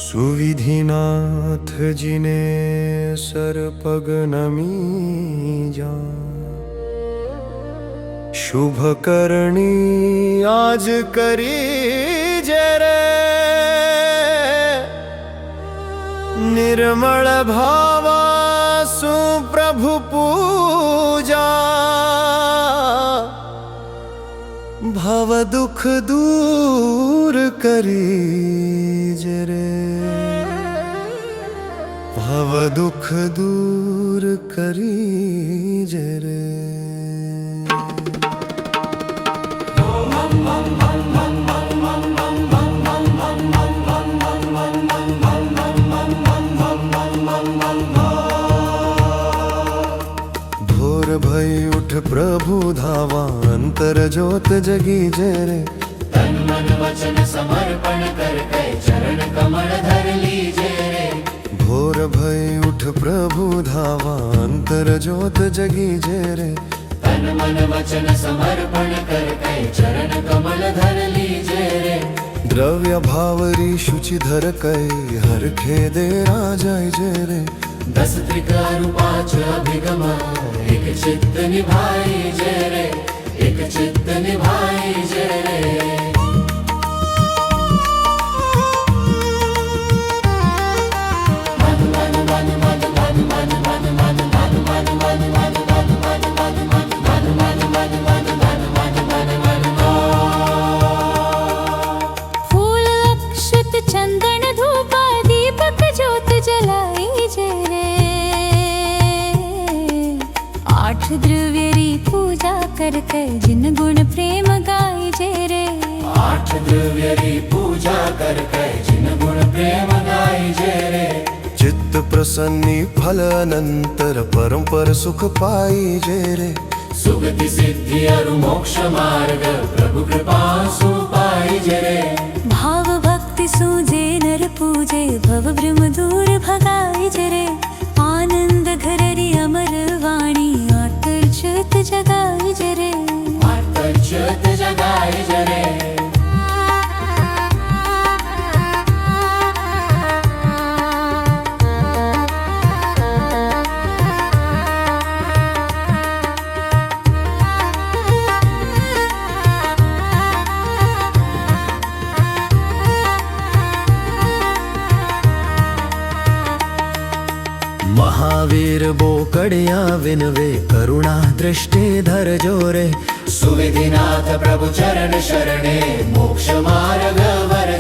सुविधिनाथ जी ने सर पग नमी जा, शुभ करणी आज करी जरे, निर्मल भावा सुप्रभु पूजा, भव दुख दूर करी जरे, भव दुख दूर करी जरे। भोर भई उठ प्रभु धावा, अंतर ज्योत जगी जरे, तन मन वचन समर्पण कर कई चरण कमल धर लीजे रे। भोर भई उठ प्रभु धावा, अंतर ज्योत जगी जरे, तन मन वचन समर्पण कर कई चरण कमल धर लीजे रे। द्रव्य भावरी शुचि धर कई हर खेदे राजाय जरे, 10 त्रिकाल 5 अभिगम एक चित्त निभाई जय रे, एक चित्त निभाई जय रे। फूल अक्षत चंदन धूप दीपक ज्योत जलाई जय रे। 8 द्रव्यरी पूजा कर कर जिन गुण प्रेम गाई जय रे। 8 द्रव्यरी पूजा कर कर जिन गुण प्रेम गाई जय रे। चित्त प्रसन्नी फल अनंतर परंपर सुख पाई जय रे। सुगति सिद्धि अरु मोक्ष मार्ग प्रभु कृपा सुपाई जय रे। भाव भक्ति सूजे नर पूजे भव भ्रम दूर भगाई जय रे। आनंद घररी अमर वाणी आतर्चत जगाई जय रे। आतर्चत जगाई जय रे। महावीर बोकड़िया विनवे करुणा दृष्टि धर जोरे। सुविधिनाथ प्रभु चरण शरणे मोक्ष मार्ग वर